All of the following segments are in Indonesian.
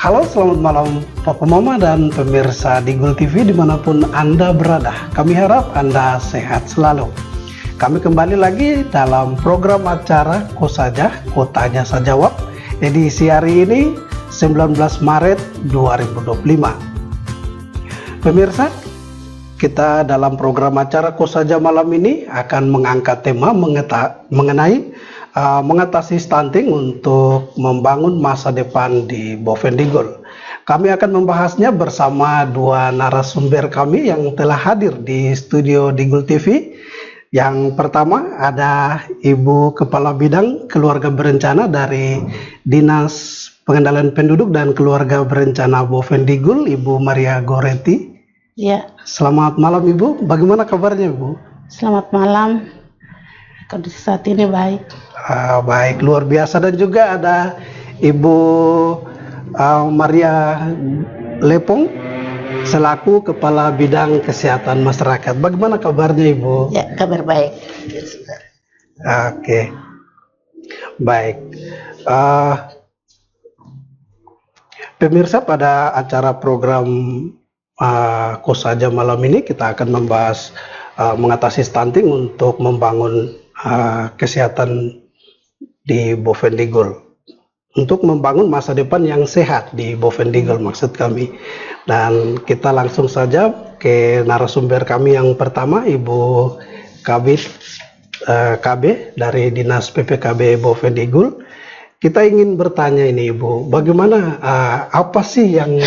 Halo, selamat malam Papa Mama dan pemirsa di Gul TV dimanapun Anda berada. Kami harap Anda sehat selalu. Kami kembali lagi dalam program acara Ko Saja, Ko Tanya Saja Jawab, edisi hari ini 19 Maret 2025. Pemirsa, kita dalam program acara Ko Saja malam ini akan mengangkat tema mengenai mengatasi stunting untuk membangun masa depan di Bovendigul. Kami akan membahasnya bersama dua narasumber kami yang telah hadir di studio di Gul TV. Yang pertama ada Ibu Kepala Bidang Keluarga Berencana dari Dinas Pengendalian Penduduk dan Keluarga Berencana Bovendigul, Ibu Maria Goretti. Ya. Selamat malam Ibu, bagaimana kabarnya Ibu? Selamat malam, kondisi saat ini baik. Baik, luar biasa. Dan juga ada Ibu Maria Lepong selaku Kepala Bidang Kesehatan Masyarakat. Bagaimana kabarnya Ibu? Ya, kabar baik. Oke, baik. Pemirsa, pada acara program Ko Saja malam ini kita akan membahas mengatasi stunting untuk membangun kesehatan di Bovendigul, untuk membangun masa depan yang sehat di Bovendigul maksud kami. Dan kita langsung saja ke narasumber kami yang pertama, Ibu Kabit KB dari Dinas PPKB Bovendigul. Kita ingin bertanya ini Ibu, bagaimana apa sih yang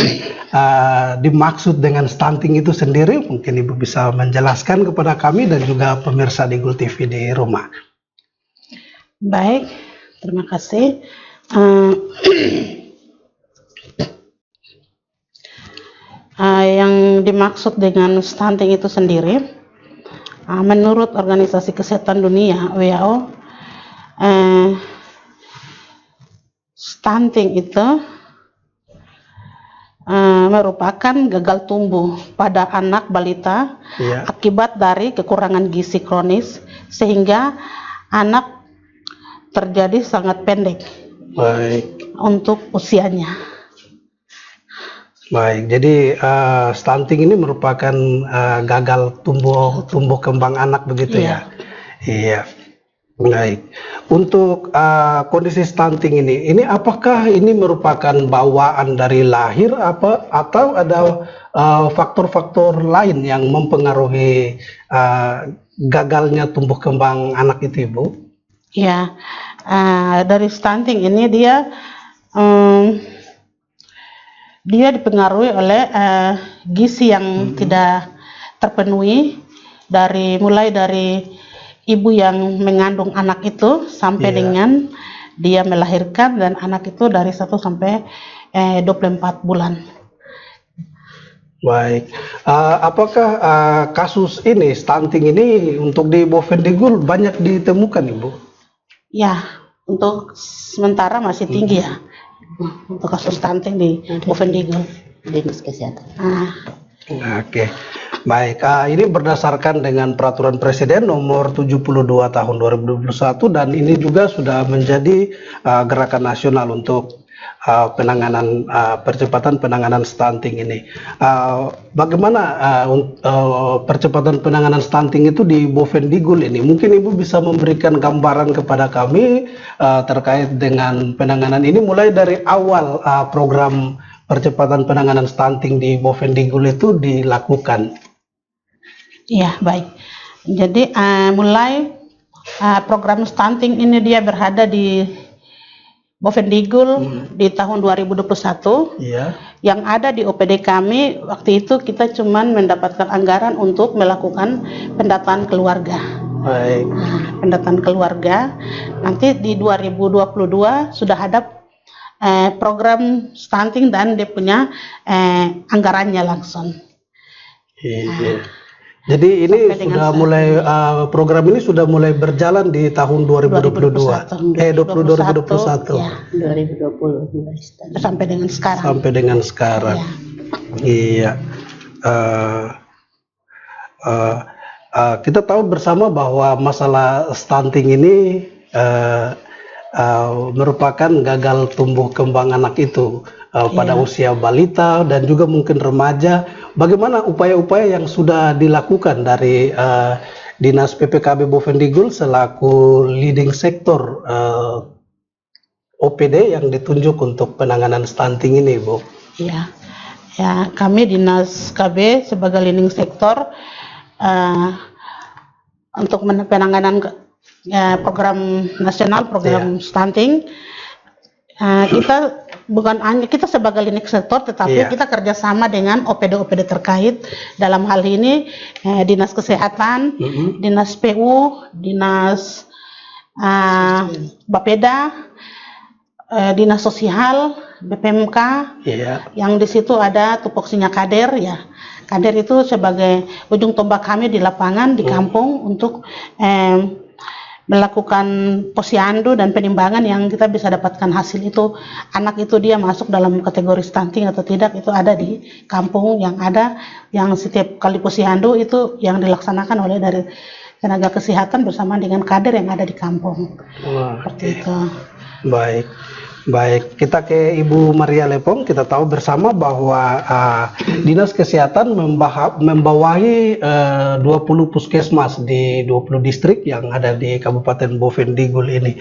dimaksud dengan stunting itu sendiri? Mungkin Ibu bisa menjelaskan kepada kami dan juga pemirsa di Gul TV di rumah. Baik, terima kasih. Yang dimaksud dengan stunting itu sendiri, menurut Organisasi Kesehatan Dunia (WHO), stunting itu merupakan gagal tumbuh pada anak balita akibat dari kekurangan gizi kronis sehingga anak terjadi sangat pendek untuk usianya. Baik, jadi stunting ini merupakan gagal tumbuh kembang anak begitu ya? Iya. Baik. Untuk kondisi stunting ini apakah ini merupakan bawaan dari lahir atau ada faktor-faktor lain yang mempengaruhi gagalnya tumbuh kembang anak itu, Ibu? Ya, dari stunting ini dia dipengaruhi oleh gizi yang tidak terpenuhi mulai dari ibu yang mengandung anak itu sampai dengan dia melahirkan, dan anak itu dari 1 sampai 24 bulan. Baik, apakah kasus ini stunting ini untuk di Bovendigul banyak ditemukan Ibu? Ya, untuk sementara masih tinggi ya untuk kasus stunting di Bovendigul. Dinas Kesehatan. Oke. Baik, ini berdasarkan dengan Peraturan Presiden Nomor 72 Tahun 2021 dan ini juga sudah menjadi gerakan nasional untuk penanganan percepatan penanganan stunting ini. Bagaimana percepatan penanganan stunting itu di Bovendigul ini? Mungkin Ibu bisa memberikan gambaran kepada kami terkait dengan penanganan ini mulai dari awal program percepatan penanganan stunting di Bovendigul itu dilakukan. Iya, baik. Jadi mulai program stunting ini dia berada di Bovendigul di tahun 2021. Yang ada di OPD kami waktu itu kita cuman mendapatkan anggaran untuk melakukan pendataan keluarga. Baik. Pendataan keluarga. Nanti di 2022 sudah ada program stunting dan dia punya anggarannya langsung. Jadi ini sudah mulai program ini sudah mulai berjalan di tahun 2021. 2021. Ya, 2020 mulai start. Sampai dengan sekarang. Sampai dengan sekarang. Iya. Kita tahu bersama bahwa masalah stunting ini merupakan gagal tumbuh kembang anak itu pada Iya. usia balita dan juga mungkin remaja. Bagaimana upaya-upaya yang sudah dilakukan dari Dinas PPKB Bovendigul selaku leading sektor OPD yang ditunjuk untuk penanganan stunting ini, Bu? Ya, ya kami Dinas KB sebagai leading sektor untuk penanganan program nasional, program stunting. Kita bukan hanya kita sebagai leading sektor, tetapi kita kerjasama dengan OPD-OPD terkait. Dalam hal ini Dinas Kesehatan, Dinas PU, Dinas Bapeda, Dinas Sosial, BPMK, yang di situ ada tupoksinya kader ya. Kader itu sebagai ujung tombak kami di lapangan, di kampung untuk melakukan posyandu dan penimbangan yang kita bisa dapatkan hasil itu anak itu dia masuk dalam kategori stunting atau tidak, itu ada di kampung yang ada, yang setiap kali posyandu itu yang dilaksanakan oleh dari tenaga kesehatan bersama dengan kader yang ada di kampung. Seperti itu. Baik, kita ke Ibu Maria Lepong. Kita tahu bersama bahwa Dinas Kesehatan membawahi 20 puskesmas di 20 distrik yang ada di Kabupaten Bovendigul ini.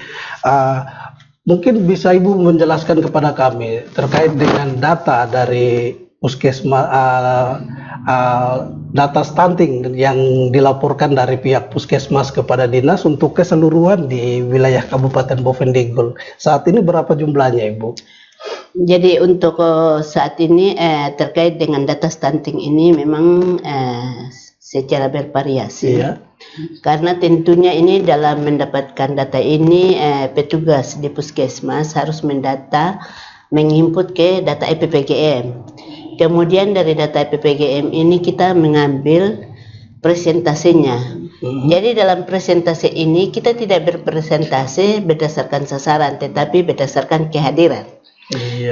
Mungkin bisa Ibu menjelaskan kepada kami terkait dengan data dari puskesmas, data stunting yang dilaporkan dari pihak puskesmas kepada dinas untuk keseluruhan di wilayah Kabupaten Bovendigul. Saat ini berapa jumlahnya, Ibu? Jadi untuk saat ini terkait dengan data stunting ini memang secara bervariasi. Karena tentunya ini dalam mendapatkan data ini petugas di puskesmas harus menginput ke data EPPGM. Kemudian dari data EPPGM ini kita mengambil presentasinya. Jadi dalam presentasi ini kita tidak berpresentasi berdasarkan sasaran, tetapi berdasarkan kehadiran.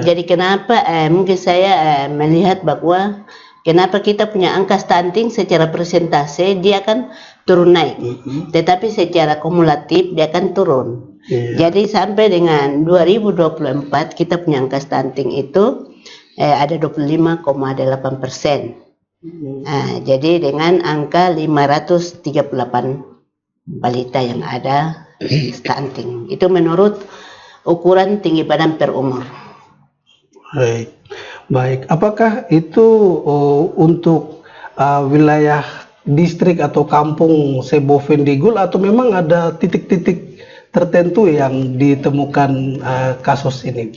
Jadi kenapa mungkin saya melihat bahwa kenapa kita punya angka stunting secara presentasi dia akan turun naik, tetapi secara kumulatif dia akan turun. Jadi sampai dengan 2024 kita punya angka stunting itu ada 25,8%. Jadi dengan angka 538 balita yang ada stunting. Itu menurut ukuran tinggi badan per umur. Baik. Apakah itu untuk wilayah distrik atau kampung Bovendigul atau memang ada titik-titik tertentu yang ditemukan kasus ini?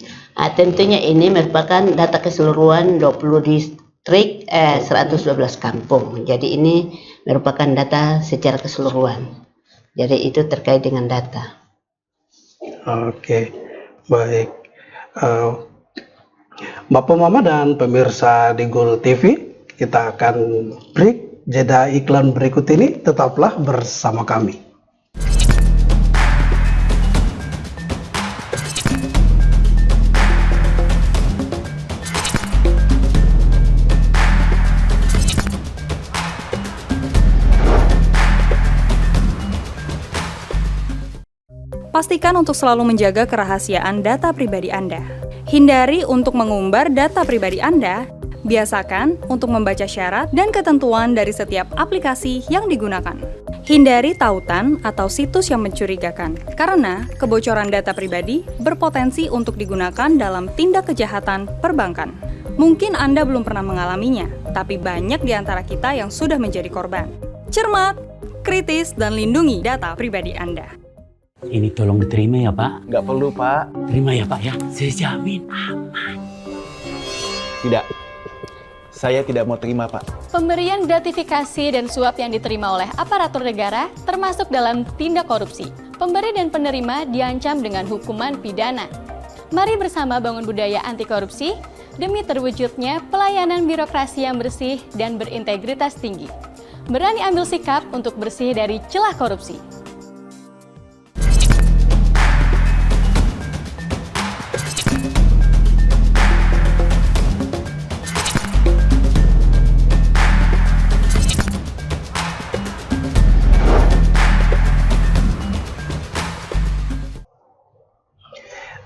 Tentunya ini merupakan data keseluruhan 20 distrik 112 kampung. Jadi ini merupakan data secara keseluruhan. Jadi itu terkait dengan data. Oke, baik. Bapak Mama dan pemirsa Digul TV, kita akan break jeda iklan berikut ini. Tetaplah bersama kami. Pastikan untuk selalu menjaga kerahasiaan data pribadi Anda. Hindari untuk mengumbar data pribadi Anda. Biasakan untuk membaca syarat dan ketentuan dari setiap aplikasi yang digunakan. Hindari tautan atau situs yang mencurigakan, karena kebocoran data pribadi berpotensi untuk digunakan dalam tindak kejahatan perbankan. Mungkin Anda belum pernah mengalaminya, tapi banyak di antara kita yang sudah menjadi korban. Cermat, kritis, dan lindungi data pribadi Anda. Ini tolong diterima ya Pak. Nggak perlu Pak. Terima ya Pak ya. Saya jamin aman. Tidak. Saya tidak mau terima Pak. Pemberian gratifikasi dan suap yang diterima oleh aparatur negara termasuk dalam tindak korupsi. Pemberi dan penerima diancam dengan hukuman pidana. Mari bersama bangun budaya anti korupsi demi terwujudnya pelayanan birokrasi yang bersih dan berintegritas tinggi. Berani ambil sikap untuk bersih dari celah korupsi.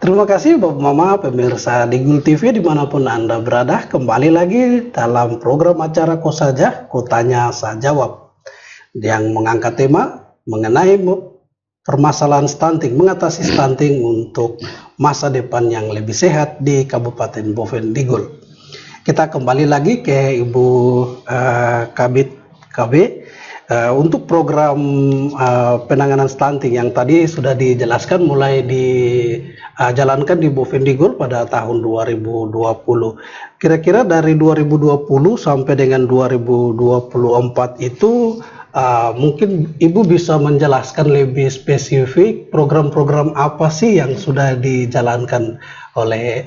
Terima kasih Bapak Mama, pemirsa Digul TV dimanapun Anda berada. Kembali lagi dalam program acara Kosaja, Kutanya Saya Jawab, yang mengangkat tema mengenai permasalahan stunting, mengatasi stunting untuk masa depan yang lebih sehat di Kabupaten Boven Digul. Kita kembali lagi ke Ibu Kabit KB untuk program penanganan stunting yang tadi sudah dijelaskan mulai dijalankan di Boven Digul pada tahun 2020. Kira-kira dari 2020 sampai dengan 2024 itu mungkin Ibu bisa menjelaskan lebih spesifik program-program apa sih yang sudah dijalankan oleh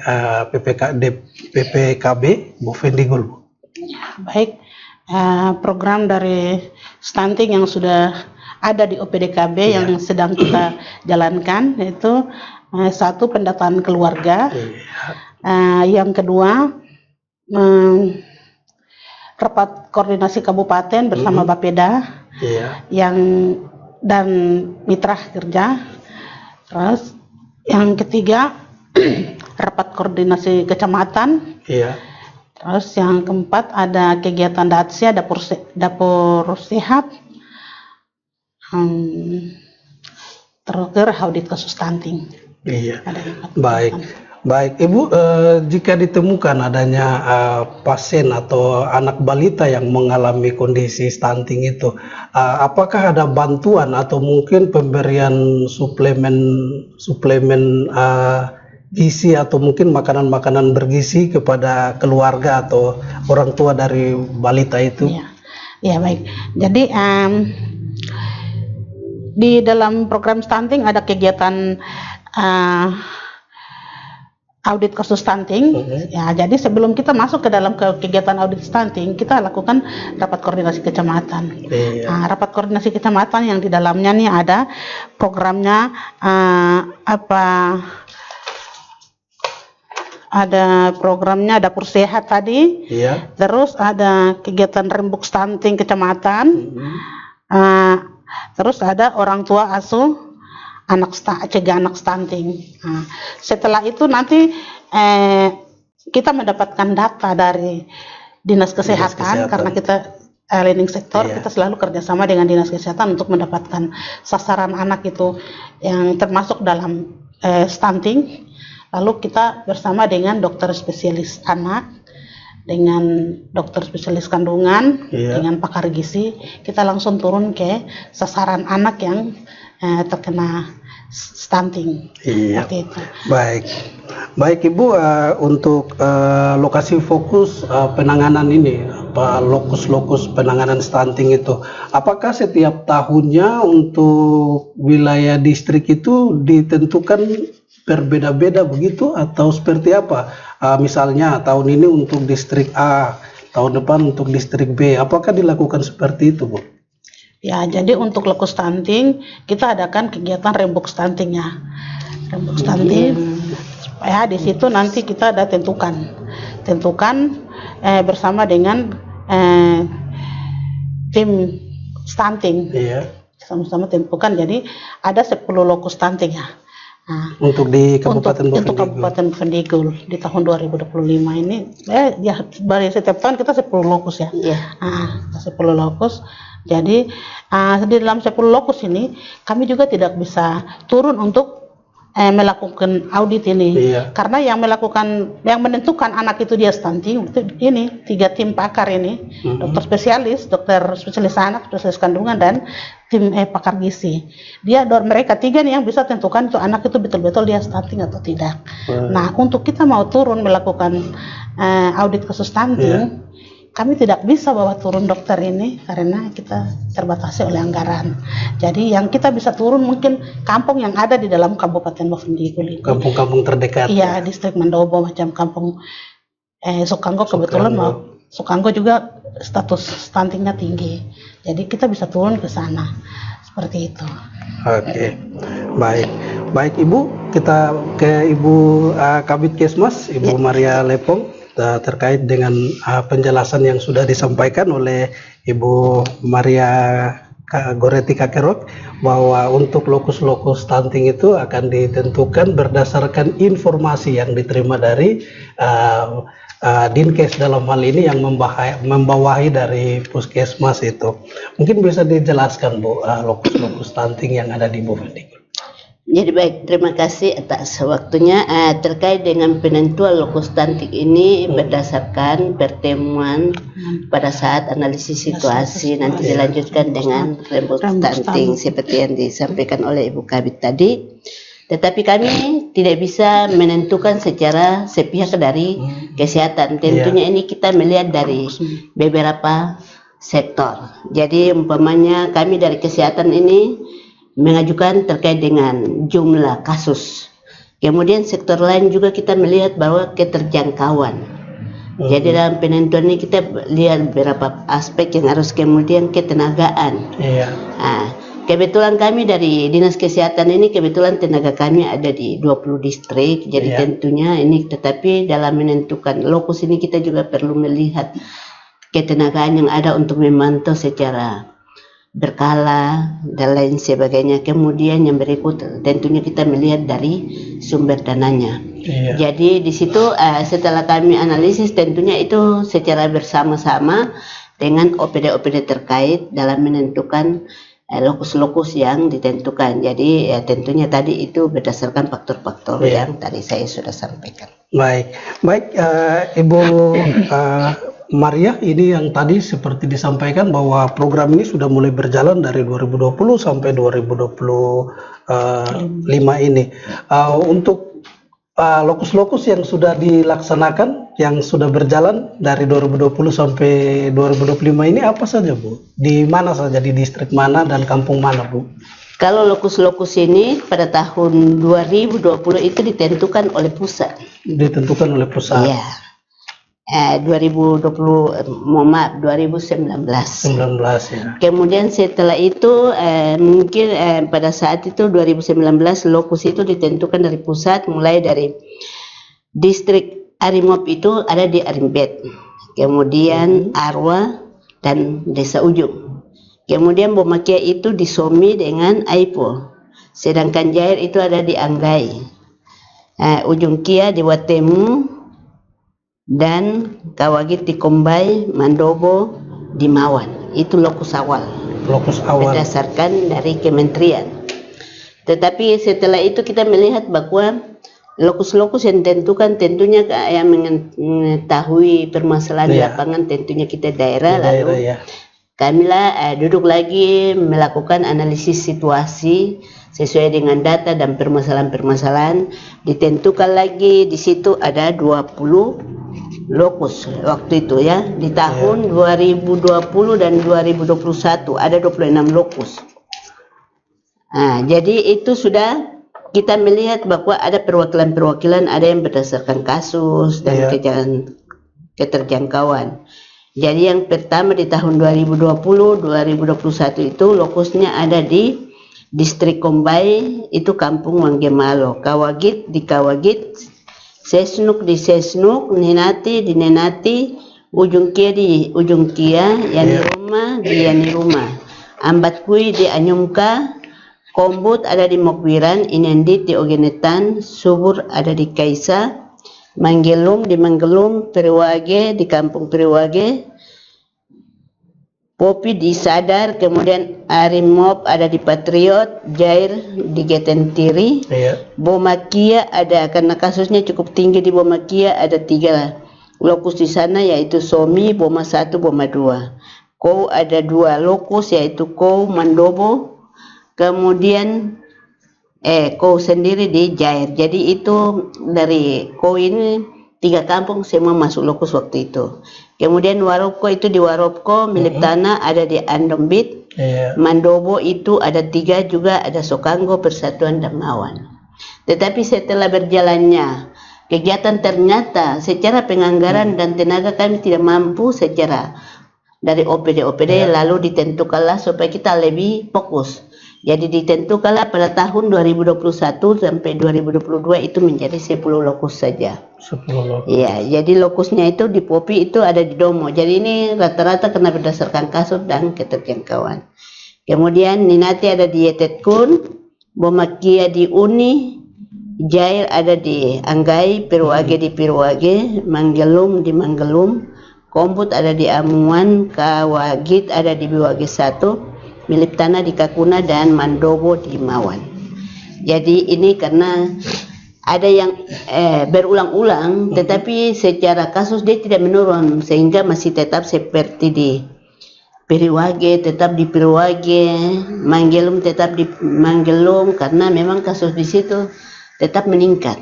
PPKB Boven Digul? Baik, program dari stunting yang sudah ada di OPDKB yang sedang kita jalankan yaitu satu, pendataan keluarga, yang kedua rapat koordinasi kabupaten bersama Bapeda yang dan mitra kerja, terus yang ketiga rapat koordinasi kecamatan. Terus yang keempat ada kegiatan DATSIA, dapur sehat, terakhir audit kasus stunting. Baik Ibu, jika ditemukan adanya pasien atau anak balita yang mengalami kondisi stunting itu, apakah ada bantuan atau mungkin pemberian suplemen gizi atau mungkin makanan-makanan bergizi kepada keluarga atau orang tua dari balita itu? Ya baik. Jadi di dalam program stunting ada kegiatan audit kasus stunting. Ya, jadi sebelum kita masuk ke dalam kegiatan audit stunting, kita lakukan rapat koordinasi kecamatan. Rapat koordinasi kecamatan yang di dalamnya nih ada programnya ada programnya dapur sehat tadi, terus ada kegiatan rembuk stunting kecamatan, terus ada orang tua asuh cegah anak stunting. Setelah itu nanti kita mendapatkan data dari dinas kesehatan. Karena kita leading sektor, kita selalu kerjasama dengan dinas kesehatan untuk mendapatkan sasaran anak itu yang termasuk dalam stunting. Lalu kita bersama dengan dokter spesialis anak, dengan dokter spesialis kandungan, dengan pakar gizi, kita langsung turun ke sasaran anak yang terkena stunting. Seperti itu. Baik Ibu, untuk lokasi fokus penanganan ini, lokus penanganan stunting itu, apakah setiap tahunnya untuk wilayah distrik itu ditentukan berbeda-beda begitu atau seperti apa? Misalnya tahun ini untuk distrik A, tahun depan untuk distrik B, apakah dilakukan seperti itu, Bu? Ya, jadi untuk lokus stunting kita adakan kegiatan rembuk stuntingnya, rembuk stunting supaya di situ nanti kita ada tentukan bersama dengan tim stunting, sama-sama tentukan. Jadi ada 10 lokus stunting ya. Untuk di Kabupaten Boven Digul di tahun 2025 ini ya setiap tahun kita 10 lokus ya. 10 lokus. Jadi di dalam 10 lokus ini kami juga tidak bisa turun untuk melakukan audit ini, karena yang menentukan anak itu dia stunting itu ini 3 tim pakar ini, dokter spesialis anak, spesialis kandungan, dan tim pakar gizi. Mereka 3 nih yang bisa tentukan itu anak itu betul-betul dia stunting atau tidak. Nah, untuk kita mau turun melakukan audit kasus stunting, kami tidak bisa bawa turun dokter ini karena kita terbatasi oleh anggaran. Jadi yang kita bisa turun mungkin kampung yang ada di dalam Kabupaten Boven Digul ini. Kampung-kampung terdekat. Iya, distrik Mandobo, macam kampung Sukanggo, kebetulan Sukanggo juga status stuntingnya tinggi. Jadi kita bisa turun ke sana. Seperti itu. Oke. Baik Ibu, kita ke Ibu Kabid Kesmas, Ibu Maria Lepong, terkait dengan penjelasan yang sudah disampaikan oleh Ibu Maria Kak Goreti Kakerok, bahwa untuk lokus-lokus stunting itu akan ditentukan berdasarkan informasi yang diterima dari Dinkes dalam hal ini yang membawahi dari puskesmas itu. Mungkin bisa dijelaskan Bu, lokus-lokus stunting yang ada di Bovendigul. Jadi baik, terima kasih atas waktunya. Terkait dengan penentuan lokus stunting ini berdasarkan pertemuan pada saat analisis situasi, nanti dilanjutkan dengan rembuk stunting seperti yang disampaikan oleh Ibu Kabit tadi. Tetapi kami tidak bisa menentukan secara sepihak dari kesehatan. Tentunya ini kita melihat dari beberapa sektor. Jadi umpamanya kami dari kesehatan ini mengajukan terkait dengan jumlah kasus. Kemudian sektor lain juga kita melihat bahwa keterjangkauan. Jadi dalam penentuan ini kita lihat beberapa aspek yang harus, kemudian ketenagaan. Kebetulan kami dari Dinas Kesehatan ini, kebetulan tenaga kami ada di 20 distrik. Jadi tentunya ini, tetapi dalam menentukan lokus ini kita juga perlu melihat ketenagaan yang ada untuk memantau secara berkala dan lain sebagainya. Kemudian yang berikut tentunya kita melihat dari sumber dananya. Jadi di situ setelah kami analisis, tentunya itu secara bersama-sama dengan OPD-OPD terkait dalam menentukan lokus-lokus yang ditentukan. Jadi tentunya tadi itu berdasarkan faktor-faktor yang tadi saya sudah sampaikan. Baik, Ibu Maria, ini yang tadi seperti disampaikan bahwa program ini sudah mulai berjalan dari 2020 sampai 2025 ini. Untuk lokus-lokus yang sudah dilaksanakan, yang sudah berjalan dari 2020 sampai 2025 ini apa saja Bu? Di mana saja, di distrik mana dan kampung mana Bu? Kalau lokus-lokus ini pada tahun 2020 itu ditentukan oleh pusat. Ditentukan oleh pusat. Iya. 2019. 19 ya. Kemudian setelah itu mungkin pada saat itu 2019 lokus itu ditentukan dari pusat, mulai dari distrik Arimop itu ada di Arimbet, kemudian Arwa dan Desa Ujung. Kemudian Bomakia itu di Somi dengan Aipo, sedangkan Jair itu ada di Anggai, Ujung Kia di Watemu, dan Kawagit di Kombai, Mandobo di Mawan. Itu lokus awal. Lokus awal. Berdasarkan dari kementerian. Tetapi setelah itu kita melihat bahwa lokus-lokus yang ditentukan tentunya yang mengetahui permasalahan di lapangan, tentunya kita daerah. Lalu kamilah duduk lagi melakukan analisis situasi sesuai dengan data dan permasalahan-permasalahan. Ditentukan lagi, di situ ada 20 lokus waktu itu ya. Di tahun 2020 dan 2021 ada 26 lokus. Jadi itu sudah kita melihat bahwa ada perwakilan-perwakilan, ada yang berdasarkan kasus dan keterjangkauan. Jadi yang pertama di tahun 2020, 2021 itu lokusnya ada di distrik Kombai, itu kampung Manggemalo, Kawagit di Kawagit, Sesnuk di Sesnuk, Nenati di Nenati, Ujung Kia di Ujung Kia, Yaniruma di Yaniruma, Ambatkui di Anyumka, Kombut ada di Mokwiran, Inendit di Ogenetan, Subur ada di Kaisa, Manggelum di Manggelum, Periwage di Kampung Periwage, Popi di Sadar, kemudian Arimop ada di Patriot, Jair di Getentiri, Bomakia ada, karena kasusnya cukup tinggi di Bomakia, ada 3 lokus di sana, yaitu Somi, Boma 1, Boma 2. Kou ada 2 lokus, yaitu Kou Mandobo, kemudian Kou sendiri di Jair. Jadi itu dari Kou ini 3 kampung semua masuk lokus waktu itu. Kemudian Waropko itu di Waropko, milik tanah ada di Andombit. Mandobo itu ada 3 juga, ada Sokanggo, Persatuan dan Mawan. Tetapi setelah berjalannya kegiatan, ternyata secara penganggaran dan tenaga kami tidak mampu secara dari OPD, lalu ditentukanlah supaya kita lebih fokus. Jadi ditentukanlah pada tahun 2021 sampai 2022 itu menjadi 10 lokus saja. 10 lokus. Iya, jadi lokusnya itu di Popi itu ada di Domo. Jadi ini rata-rata karena berdasarkan kasus dan keterjangkauan. Kemudian Ninati ada di Yetetkun, Bomakia di Uni, Jair ada di Anggai, Pirwage di Pirwage, Manggelum di Manggelum, Kombut ada di Amuan, Kawagit ada di Biwage 1, Milip Tanah di Kakuna, dan Mandobo di Mawan. Jadi ini karena ada yang berulang-ulang, tetapi secara kasus dia tidak menurun, sehingga masih tetap seperti di Piriwage, tetap di Piriwage, Manggelum tetap di Manggelum, karena memang kasus di situ tetap meningkat.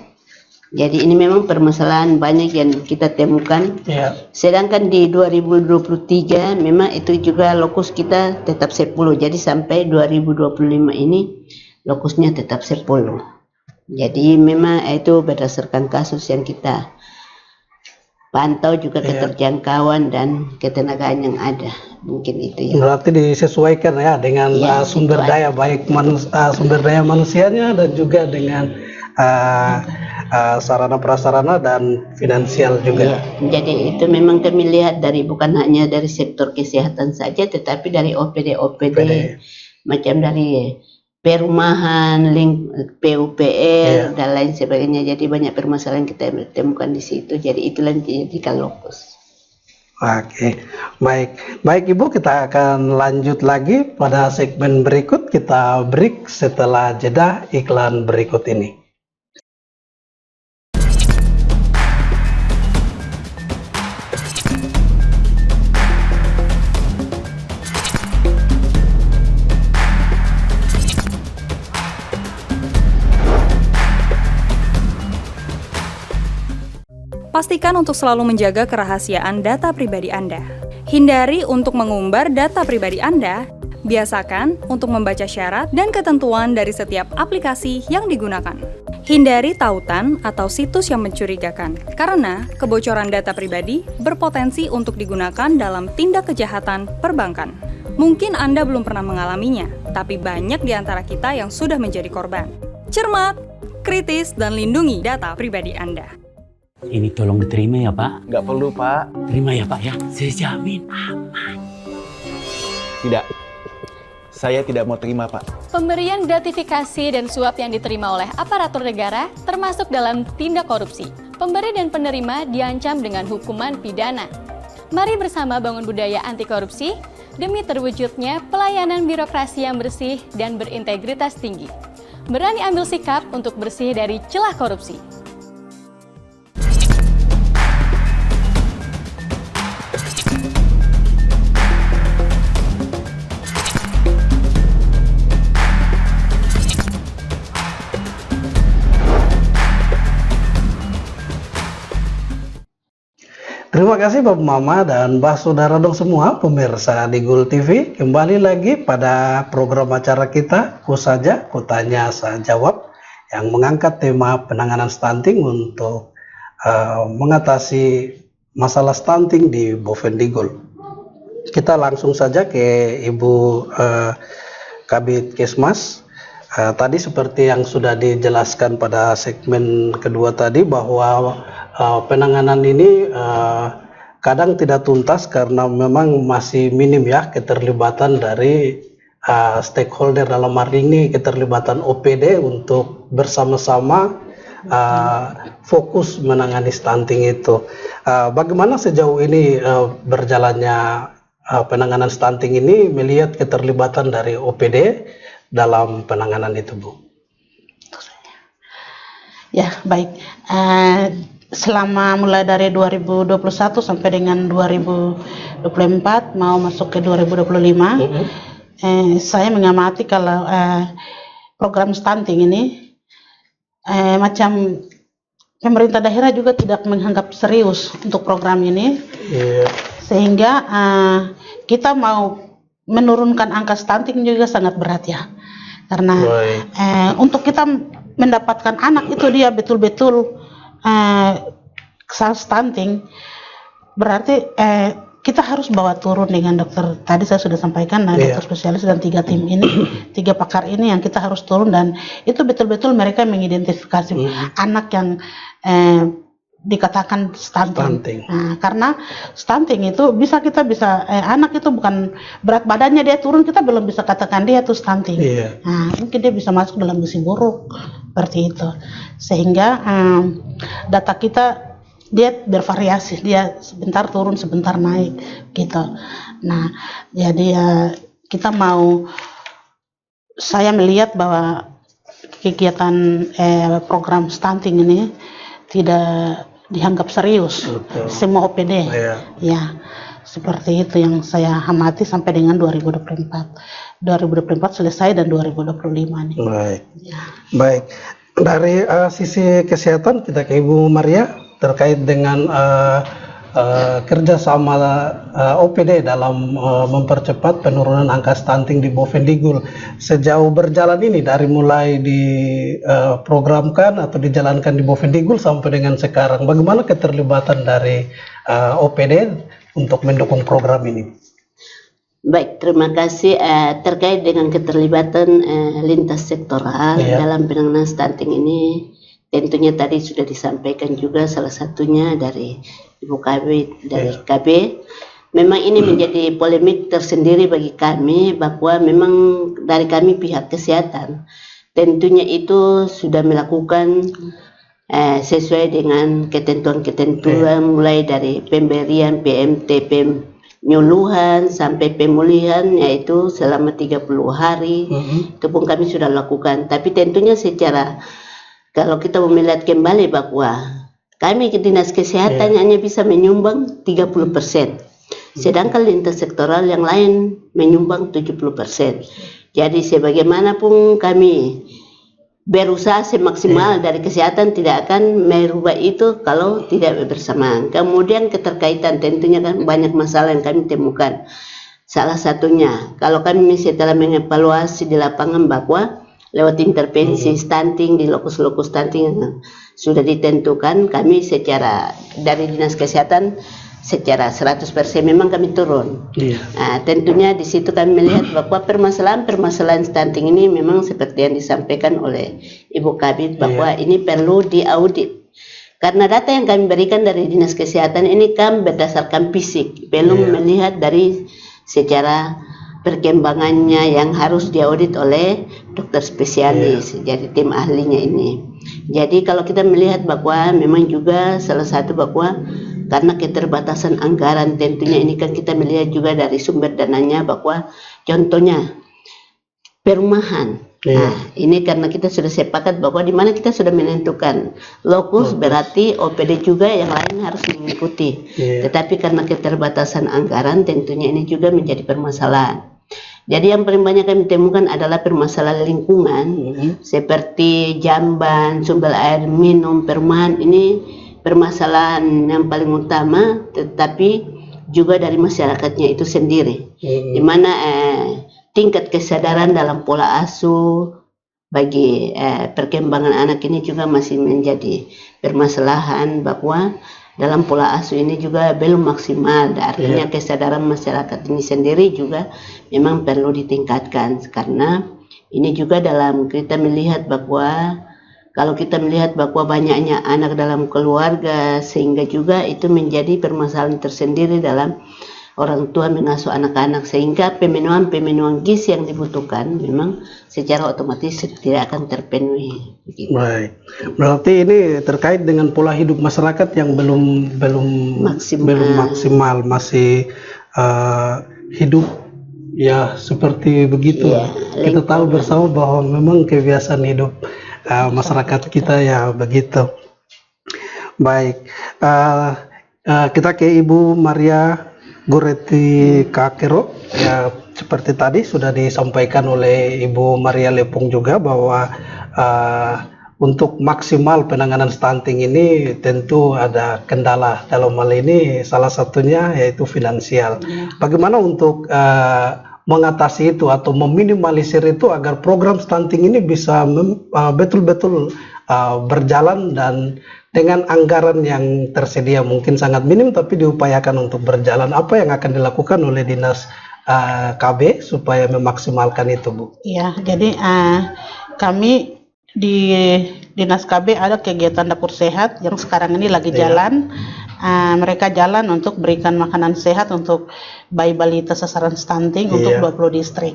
Jadi ini memang permasalahan banyak yang kita temukan. Sedangkan di 2023 memang itu juga lokus kita tetap 10. Jadi sampai 2025 ini lokusnya tetap 10. Jadi memang itu berdasarkan kasus yang kita pantau, juga keterjangkauan dan ketenagaan yang ada. Mungkin itu ya. Berarti disesuaikan ya dengan sumber daya, baik sumber daya manusianya dan juga dengan sarana prasarana dan finansial juga. Jadi itu memang kami lihat dari bukan hanya dari sektor kesehatan saja, tetapi dari OPD, macam dari perumahan, PUPR dan lain sebagainya. Jadi banyak permasalahan kita temukan di situ. Jadi itulah yang dijadikan lokus. Oke, baik Ibu, kita akan lanjut lagi pada segmen berikut. Kita break setelah jeda iklan berikut ini. Pastikan untuk selalu menjaga kerahasiaan data pribadi Anda. Hindari untuk mengumbar data pribadi Anda. Biasakan untuk membaca syarat dan ketentuan dari setiap aplikasi yang digunakan. Hindari tautan atau situs yang mencurigakan, karena kebocoran data pribadi berpotensi untuk digunakan dalam tindak kejahatan perbankan. Mungkin Anda belum pernah mengalaminya, tapi banyak di antara kita yang sudah menjadi korban. Cermat, kritis, dan lindungi data pribadi Anda. Ini tolong diterima ya Pak. Nggak perlu, Pak. Terima ya Pak ya. Saya jamin aman. Tidak. Saya tidak mau terima, Pak. Pemberian gratifikasi dan suap yang diterima oleh aparatur negara termasuk dalam tindak korupsi. Pemberi dan penerima diancam dengan hukuman pidana. Mari bersama bangun budaya anti korupsi demi terwujudnya pelayanan birokrasi yang bersih dan berintegritas tinggi. Berani ambil sikap untuk bersih dari celah korupsi. Terima kasih Bapak Mama dan Mbah Saudara dong semua pemirsa di Gul TV. Kembali lagi pada program acara kita, Ku Saja, Ku Tanya, Saya Jawab, yang mengangkat tema penanganan stunting untuk mengatasi masalah stunting di Bovendigul. Kita langsung saja ke Ibu Kabid Kesmas. Tadi seperti yang sudah dijelaskan pada segmen kedua tadi bahwa penanganan ini kadang tidak tuntas karena memang masih minim ya keterlibatan dari stakeholder, dalam hal ini keterlibatan OPD untuk bersama-sama fokus menangani stunting itu. Bagaimana sejauh ini berjalannya penanganan stunting ini melihat keterlibatan dari OPD dalam penanganan itu, Bu? Ya, baik. Selama mulai dari 2021 sampai dengan 2024 mau masuk ke 2025, saya mengamati kalau program stunting ini macam pemerintah daerah juga tidak menganggap serius untuk program ini, sehingga kita mau menurunkan angka stunting juga sangat berat ya, karena untuk kita mendapatkan anak itu dia betul-betul stunting, berarti kita harus bawa turun dengan dokter. Tadi saya sudah sampaikan, dokter spesialis dan 3 tim ini, 3 pakar ini yang kita harus turun, dan itu betul-betul mereka mengidentifikasi anak yang dikatakan stunting. Stunting. Nah, karena stunting itu kita bisa anak itu bukan berat badannya dia turun, kita belum bisa katakan dia itu stunting. Iya. Nah, mungkin dia bisa masuk dalam gizi buruk seperti itu. Sehingga data kita dia bervariasi, dia sebentar turun, sebentar naik gitu. Nah, jadi saya melihat bahwa kegiatan program stunting ini tidak dianggap serius. Betul. Semua OPD. Iya. Ya, seperti itu yang saya amati sampai dengan 2024. 2024 selesai dan 2025 nih. Baik. Ya. Baik. Dari sisi kesehatan kita ke Ibu Maria terkait dengan kerjasama OPD dalam mempercepat penurunan angka stunting di Bovendigul. Sejauh berjalan ini dari mulai diprogramkan atau dijalankan di Bovendigul sampai dengan sekarang, bagaimana keterlibatan dari OPD untuk mendukung program ini? Baik, terima kasih. Terkait dengan keterlibatan lintas sektoral dalam penanganan stunting ini, tentunya tadi sudah disampaikan juga salah satunya dari Ibu KB dari KB. Memang ini menjadi polemik tersendiri bagi kami bahwa memang dari kami pihak kesehatan tentunya itu sudah melakukan sesuai dengan ketentuan-ketentuan mulai dari pemberian PMT, penyuluhan sampai pemulihan yaitu selama 30 hari. Itu pun kami sudah lakukan. Tapi tentunya secara kalau kita melihat kembali bahwa kami ke Dinas Kesehatan hanya bisa menyumbang 30%. Sedangkan lintas sektoral yang lain menyumbang 70%. Jadi sebagaimanapun kami berusaha semaksimal dari kesehatan tidak akan merubah itu kalau tidak bersamaan. Kemudian keterkaitan tentunya kan banyak masalah yang kami temukan. Salah satunya kalau kami setelah mengevaluasi di lapangan bahwa lewat intervensi stunting di lokus-lokus stunting yang sudah ditentukan, kami secara dari Dinas Kesehatan secara 100% memang kami turun. Nah, tentunya di situ kami melihat bahwa permasalahan stunting ini memang seperti yang disampaikan oleh Ibu Kabid bahwa ini perlu diaudit. Karena data yang kami berikan dari Dinas Kesehatan ini kan berdasarkan fisik, belum melihat dari secara perkembangannya yang harus diaudit oleh dokter spesialis, jadi tim ahlinya ini. Jadi kalau kita melihat bahwa memang juga salah satu bahwa karena keterbatasan anggaran tentunya ini kan kita melihat juga dari sumber dananya bahwa contohnya perumahan. Nah, ini karena kita sudah sepakat bahwa di mana kita sudah menentukan lokus berarti OPD juga yang lain harus mengikuti. Tetapi karena keterbatasan anggaran tentunya ini juga menjadi permasalahan. Jadi yang paling banyak kami temukan adalah permasalahan lingkungan seperti jamban, sumber air minum, perumahan ini permasalahan yang paling utama, tetapi juga dari masyarakatnya itu sendiri, di mana tingkat kesadaran dalam pola asuh bagi perkembangan anak ini juga masih menjadi permasalahan bahwa dalam pola asuh ini juga belum maksimal. Artinya kesadaran masyarakat ini sendiri juga memang perlu ditingkatkan karena ini juga dalam kita melihat bahwa kalau kita melihat bahwa banyaknya anak dalam keluarga sehingga juga itu menjadi permasalahan tersendiri dalam orang tua mengasuh anak-anak sehingga pemenuhan gizi yang dibutuhkan memang secara otomatis tidak akan terpenuhi. Baik, berarti ini terkait dengan pola hidup masyarakat yang belum maksimal, masih hidup ya seperti begitu. Kita tahu bersama bahwa memang kebiasaan hidup masyarakat kita ya begitu. Baik, kita ke Ibu Maria Goretti Kakero. Ya seperti tadi sudah disampaikan oleh Ibu Maria Lepong juga bahwa untuk maksimal penanganan stunting ini tentu ada kendala. Dalam hal ini salah satunya yaitu finansial. Bagaimana untuk mengatasi itu atau meminimalisir itu agar program stunting ini bisa betul-betul berjalan dan dengan anggaran yang tersedia mungkin sangat minim tapi diupayakan untuk berjalan. Apa yang akan dilakukan oleh Dinas KB supaya memaksimalkan itu, Bu? Ya, jadi kami di Dinas KB ada kegiatan dapur sehat yang sekarang ini lagi jalan. Mereka jalan untuk berikan makanan sehat untuk bayi balita sasaran stunting untuk 20 distrik.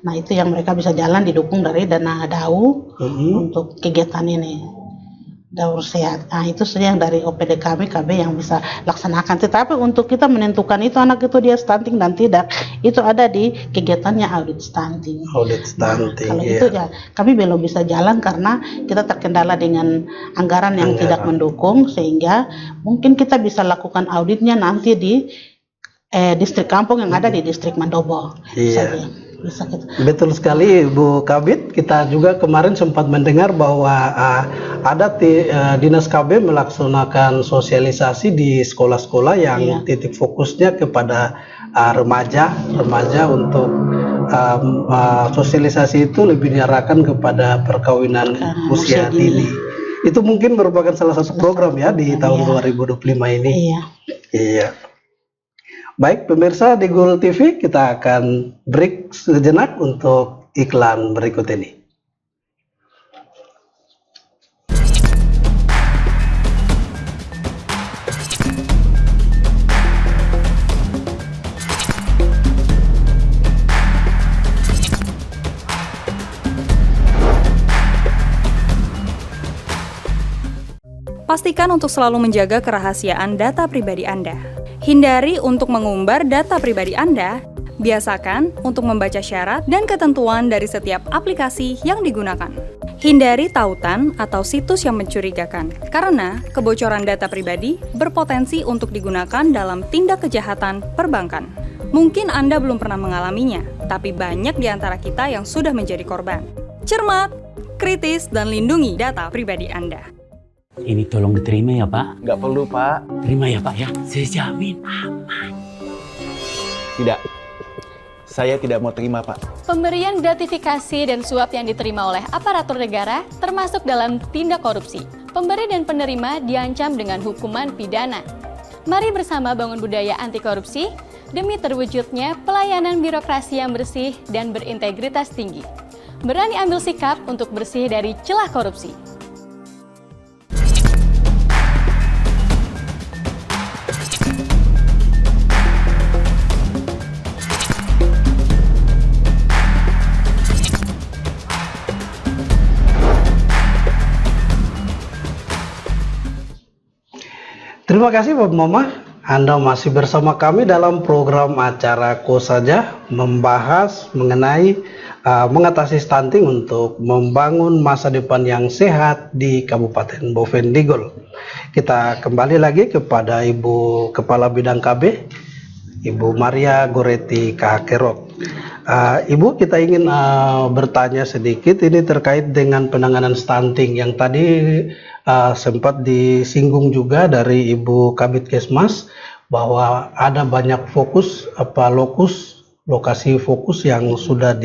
Nah, itu yang mereka bisa jalan didukung dari dana DAU untuk kegiatan ini. Dapur sehat. Nah, itu saja yang dari OPD kami, KB yang bisa laksanakan. Tetapi untuk kita menentukan itu anak itu dia stunting dan tidak, itu ada di kegiatannya audit stunting. Audit stunting. Kalau itu ya kami belum bisa jalan karena kita terkendala dengan anggaran yang tidak mendukung, sehingga mungkin kita bisa lakukan auditnya nanti di distrik kampung yang ada di distrik Mandobo. Saja. Bisa gitu. Betul sekali Bu Kabid, kita juga kemarin sempat mendengar bahwa ada Dinas KB melaksanakan sosialisasi di sekolah-sekolah yang titik fokusnya kepada remaja untuk sosialisasi itu lebih diarahkan kepada perkawinan usia dini. Itu mungkin merupakan salah satu program ya di tahun 2025 ini. Iya. Baik pemirsa di Gul TV, kita akan break sejenak untuk iklan berikut ini. Pastikan untuk selalu menjaga kerahasiaan data pribadi Anda. Hindari untuk mengumbar data pribadi Anda. Biasakan untuk membaca syarat dan ketentuan dari setiap aplikasi yang digunakan. Hindari tautan atau situs yang mencurigakan, karena kebocoran data pribadi berpotensi untuk digunakan dalam tindak kejahatan perbankan. Mungkin Anda belum pernah mengalaminya, tapi banyak di antara kita yang sudah menjadi korban. Cermat, kritis, dan lindungi data pribadi Anda. Ini tolong diterima ya Pak. Nggak perlu Pak. Terima ya Pak ya. Saya jamin aman. Tidak. Saya tidak mau terima Pak. Pemberian gratifikasi dan suap yang diterima oleh aparatur negara termasuk dalam tindak korupsi. Pemberi dan penerima diancam dengan hukuman pidana. Mari bersama bangun budaya anti korupsi demi terwujudnya pelayanan birokrasi yang bersih dan berintegritas tinggi. Berani ambil sikap untuk bersih dari celah korupsi. Terima kasih Bapak Mama, Anda masih bersama kami dalam program acara Kosaja membahas mengenai mengatasi stunting untuk membangun masa depan yang sehat di Kabupaten Bovendigul. Kita kembali lagi kepada Ibu Kepala Bidang KB, Ibu Maria Goretti Kakerok. Ibu, kita ingin bertanya sedikit ini terkait dengan penanganan stunting yang tadi sempat disinggung juga dari Ibu Kabid Kesmas bahwa ada banyak fokus lokasi fokus yang sudah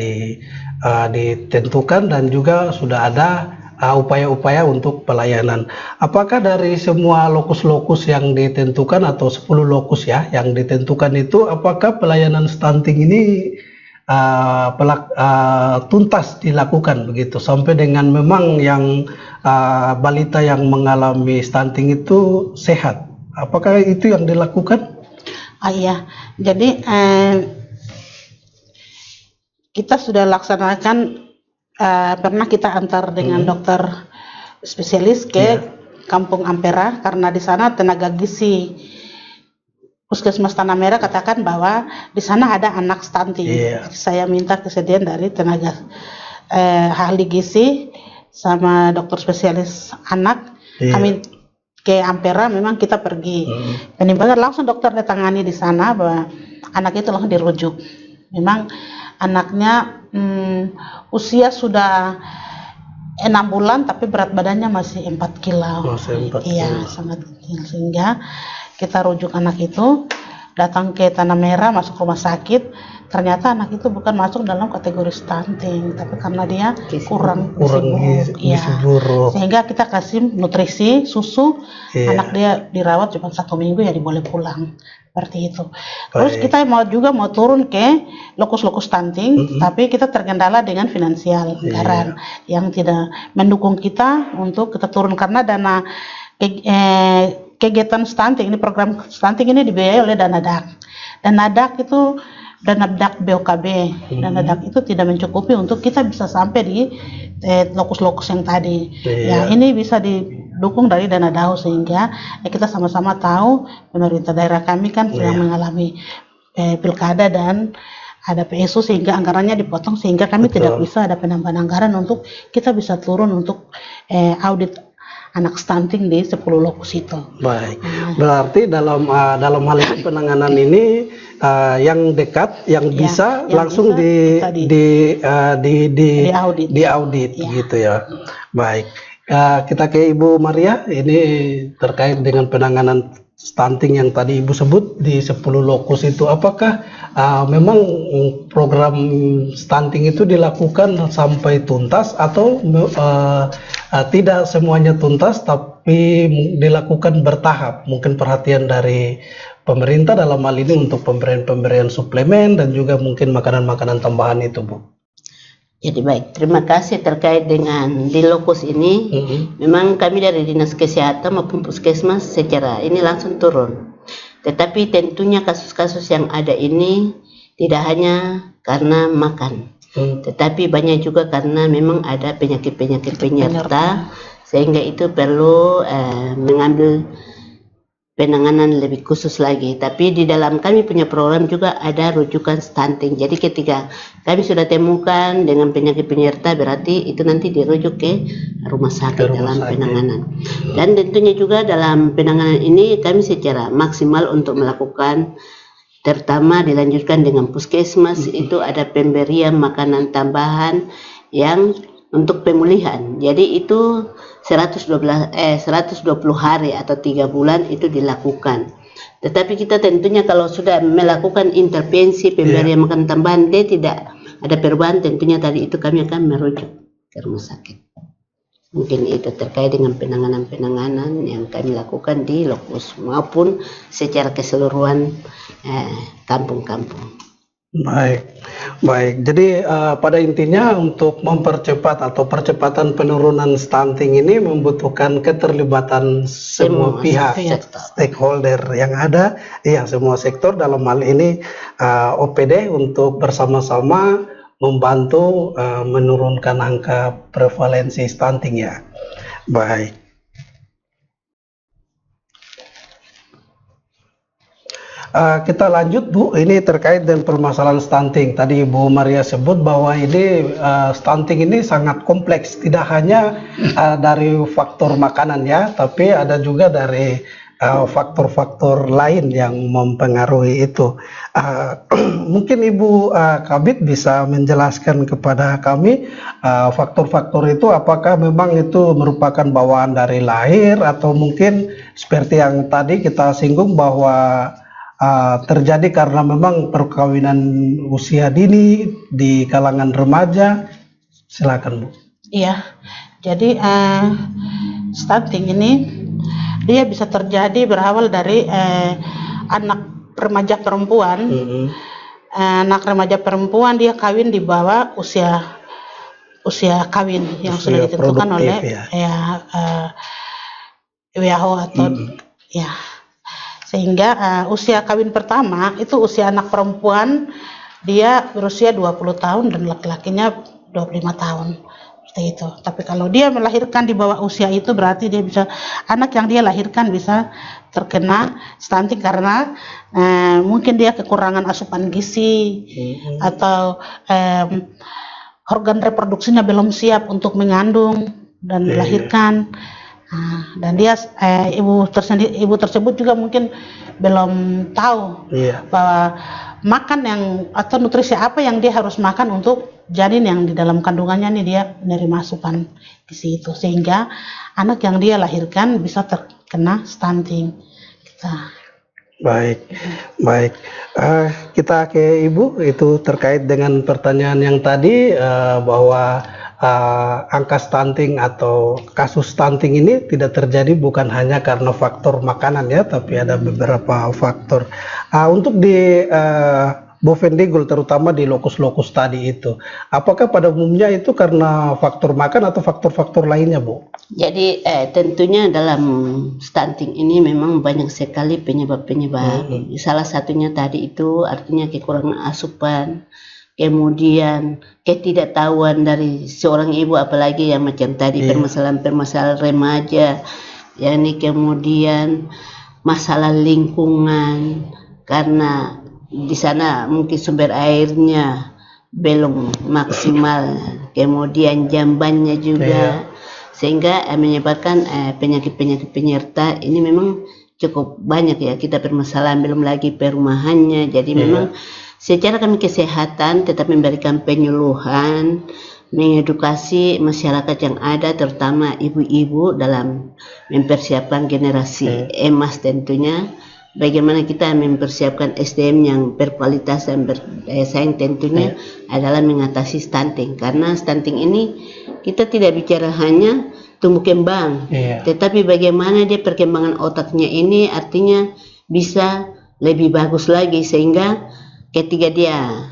ditentukan dan juga sudah ada upaya-upaya untuk pelayanan. Apakah dari semua lokus-lokus yang ditentukan atau 10 lokus ya yang ditentukan itu, apakah pelayanan stunting ini tuntas dilakukan begitu sampai dengan memang yang balita yang mengalami stunting itu sehat? Apakah itu yang dilakukan? Iya, jadi kita sudah laksanakan, pernah kita antar dengan dokter spesialis ke Kampung Ampera karena di sana tenaga gizi Puskesmas Tanah Merah katakan bahwa di sana ada anak stunting. Saya minta kesediaan dari tenaga ahli gizi sama dokter spesialis anak. Kami ke Ampera, memang kita pergi penimbangan, langsung dokter ditangani di sana bahwa anak itu langsung dirujuk. Memang anaknya usia sudah 6 bulan tapi berat badannya masih 4 kilo. Iya, sangat kecil, sehingga kita rujuk anak itu datang ke Tanah Merah masuk rumah sakit, ternyata anak itu bukan masuk dalam kategori stunting, tapi karena dia kurang gizi buruk. Sehingga kita kasih nutrisi susu, anak dia dirawat cuma 1 minggu ya boleh pulang. Seperti itu. Terus kita mau turun ke lokus-lokus stunting, tapi kita terkendala dengan finansial anggaran yang tidak mendukung kita untuk kita turun, karena dana kegiatan stunting ini, program stunting ini dibiayai oleh Dana DAK. Dana DAK itu Dana DAK BOKB. Dana DAK itu tidak mencukupi untuk kita bisa sampai di lokus-lokus yang tadi. Ya, ini bisa didukung dari dana DAU, sehingga kita sama-sama tahu pemerintah daerah kami kan sedang mengalami pilkada dan ada PSU, sehingga anggarannya dipotong, sehingga kami tidak bisa ada penambahan anggaran untuk kita bisa turun untuk audit anak stunting di 10 lokus itu. Baik, berarti dalam hal ini penanganan ini yang dekat, yang bisa yang langsung bisa diaudit gitu ya. Baik, kita ke Ibu Maria, ini terkait dengan penanganan stunting yang tadi Ibu sebut di 10 lokus itu, apakah memang program stunting itu dilakukan sampai tuntas atau tidak semuanya tuntas tapi dilakukan bertahap? Mungkin perhatian dari pemerintah dalam hal ini untuk pemberian suplemen dan juga mungkin makanan-makanan tambahan itu, Bu. Jadi baik, terima kasih terkait dengan di lokus ini. Memang kami dari Dinas Kesehatan maupun Puskesmas secara ini langsung turun. Tetapi tentunya kasus-kasus yang ada ini tidak hanya karena makan, tetapi banyak juga karena memang ada penyakit-penyakit penyerta, sehingga itu perlu mengambil penanganan lebih khusus lagi. Tapi di dalam kami punya program juga ada rujukan stunting. Jadi ketika kami sudah temukan dengan penyakit penyerta, berarti itu nanti dirujuk ke rumah sakit dalam penanganan. Dan tentunya juga dalam penanganan ini kami secara maksimal untuk melakukan, terutama dilanjutkan dengan Puskesmas, itu ada pemberian makanan tambahan yang untuk pemulihan. Jadi itu 120 hari atau 3 bulan itu dilakukan. Tetapi kita tentunya kalau sudah melakukan intervensi pemberian makanan tambahan, dia tidak ada perubahan, tentunya tadi itu kami akan merujuk ke rumah sakit. Mungkin itu terkait dengan penanganan-penanganan yang kami lakukan di lokus maupun secara keseluruhan kampung-kampung. Baik. Jadi pada intinya untuk mempercepat atau percepatan penurunan stunting ini membutuhkan keterlibatan semua pihak, stakeholder yang ada, semua sektor, dalam hal ini OPD untuk bersama-sama membantu menurunkan angka prevalensi stunting ya. Baik. Kita lanjut, Bu, ini terkait dengan permasalahan stunting. Tadi Bu Maria sebut bahwa ini stunting ini sangat kompleks, tidak hanya dari faktor makanan ya, tapi ada juga dari faktor-faktor lain yang mempengaruhi itu. Mungkin Ibu Kabid bisa menjelaskan kepada kami faktor-faktor itu, apakah memang itu merupakan bawaan dari lahir atau mungkin seperti yang tadi kita singgung bahwa terjadi karena memang perkawinan usia dini di kalangan remaja. Silakan, Bu. Iya, jadi stunting ini dia bisa terjadi berawal dari anak remaja perempuan. Anak remaja perempuan dia kawin di bawah usia kawin yang sudah ditentukan oleh WHO atau sehingga usia kawin pertama itu usia anak perempuan dia berusia 20 tahun dan laki-lakinya 25 tahun. Seperti itu. Tapi kalau dia melahirkan di bawah usia itu, berarti dia bisa, anak yang dia lahirkan bisa terkena stunting karena mungkin dia kekurangan asupan gizi atau organ reproduksinya belum siap untuk mengandung dan melahirkan. Dan dia ibu tersebut juga mungkin belum tahu bahwa makan yang atau nutrisi apa yang dia harus makan untuk janin yang di dalam kandungannya nih dia menerima asupan gizi itu, sehingga anak yang dia lahirkan bisa terkena stunting. Baik, baik. Kita ke Ibu, itu terkait dengan pertanyaan yang tadi bahwa angka stunting atau kasus stunting ini tidak terjadi bukan hanya karena faktor makanan ya, tapi ada beberapa faktor. Untuk di Bovendigul terutama di lokus-lokus tadi itu, apakah pada umumnya itu karena faktor makan atau faktor-faktor lainnya, Bu? Jadi tentunya dalam stunting ini memang banyak sekali penyebab-penyebab. Salah satunya tadi itu artinya kekurangan asupan, kemudian ketidaktahuan dari seorang ibu, apalagi yang macam tadi permasalahan-permasalahan remaja, yakni kemudian masalah lingkungan karena di sana mungkin sumber airnya belum maksimal, kemudian jambannya juga, sehingga menyebabkan penyakit-penyakit penyerta ini memang cukup banyak ya kita permasalahan, belum lagi perumahannya. Jadi memang secara kami kesehatan tetap memberikan penyuluhan, mengedukasi masyarakat yang ada, terutama ibu-ibu dalam mempersiapkan generasi emas tentunya. Bagaimana kita mempersiapkan SDM yang berkualitas dan berdaya saing tentunya adalah mengatasi stunting. Karena stunting ini kita tidak bicara hanya tumbuh kembang, tetapi bagaimana dia perkembangan otaknya ini artinya bisa lebih bagus lagi, sehingga ketika dia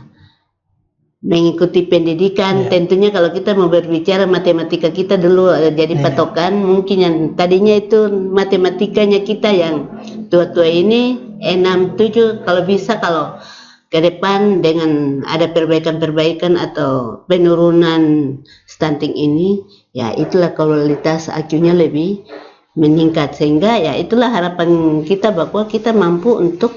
mengikuti pendidikan, tentunya kalau kita mau berbicara matematika kita dulu jadi patokan, mungkin yang tadinya itu matematikanya kita yang tua-tua ini 6, 7, kalau bisa kalau ke depan dengan ada perbaikan-perbaikan atau penurunan stunting ini, ya itulah kualitas IQ-nya lebih meningkat, sehingga ya itulah harapan kita bahwa kita mampu untuk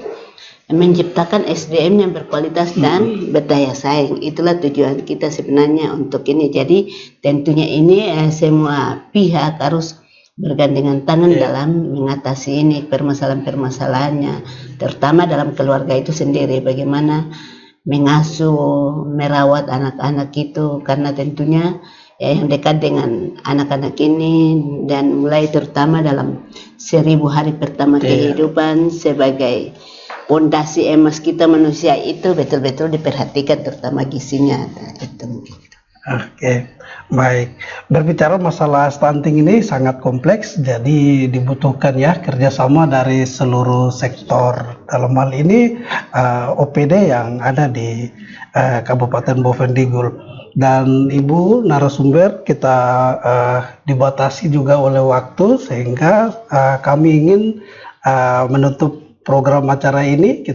menciptakan SDM yang berkualitas dan berdaya saing. Itulah tujuan kita sebenarnya untuk ini. Jadi tentunya ini semua pihak harus bergandengan tangan dalam mengatasi ini permasalahan-permasalahannya, terutama dalam keluarga itu sendiri, bagaimana mengasuh, merawat anak-anak itu, karena tentunya yang dekat dengan anak-anak ini, dan mulai terutama dalam 1000 hari pertama kehidupan sebagai pondasi emas kita manusia itu betul-betul diperhatikan, terutama gizinya. Itu mungkin. Oke, baik. Berbicara masalah stunting ini sangat kompleks, jadi dibutuhkan ya kerjasama dari seluruh sektor. Dalam hal ini OPD yang ada di Kabupaten Bovendigul. Dan Ibu narasumber kita dibatasi juga oleh waktu, sehingga kami ingin menutup program acara ini.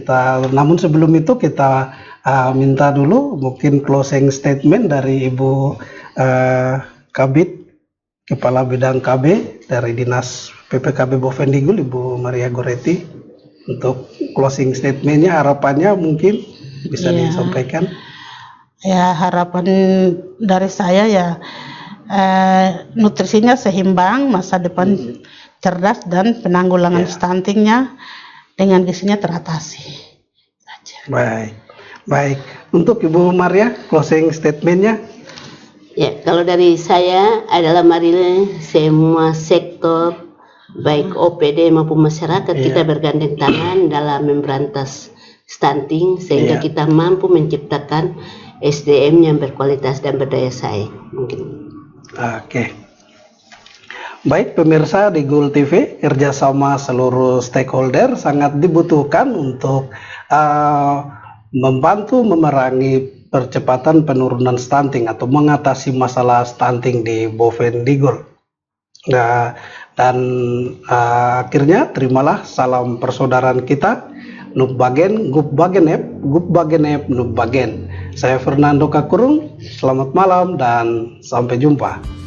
Namun sebelum itu kita minta dulu mungkin closing statement dari Ibu Kabid, Kepala Bidang KB dari Dinas PPKB Bovendigul, Ibu Maria Goretti, untuk closing statementnya, harapannya mungkin bisa disampaikan. Ya, harapan dari saya ya nutrisinya seimbang, masa depan cerdas, dan penanggulangan stuntingnya dengan gizinya teratasi. Baik, baik. Untuk Ibu Maria, closing statementnya? Ya, kalau dari saya adalah marilah semua sektor, baik OPD maupun masyarakat, kita bergandeng tangan dalam memberantas stunting, sehingga kita mampu menciptakan SDM yang berkualitas dan berdaya saing. Mungkin. Oke. Baik pemirsa di Gul TV, kerjasama seluruh stakeholder sangat dibutuhkan untuk membantu memerangi percepatan penurunan stunting atau mengatasi masalah stunting di Bovendigul. Dan akhirnya terimalah salam persaudaraan kita, Nubbagen, Gubbagenep, Gubbagenep, Nubbagen. Saya Fernando Kakurung, selamat malam dan sampai jumpa.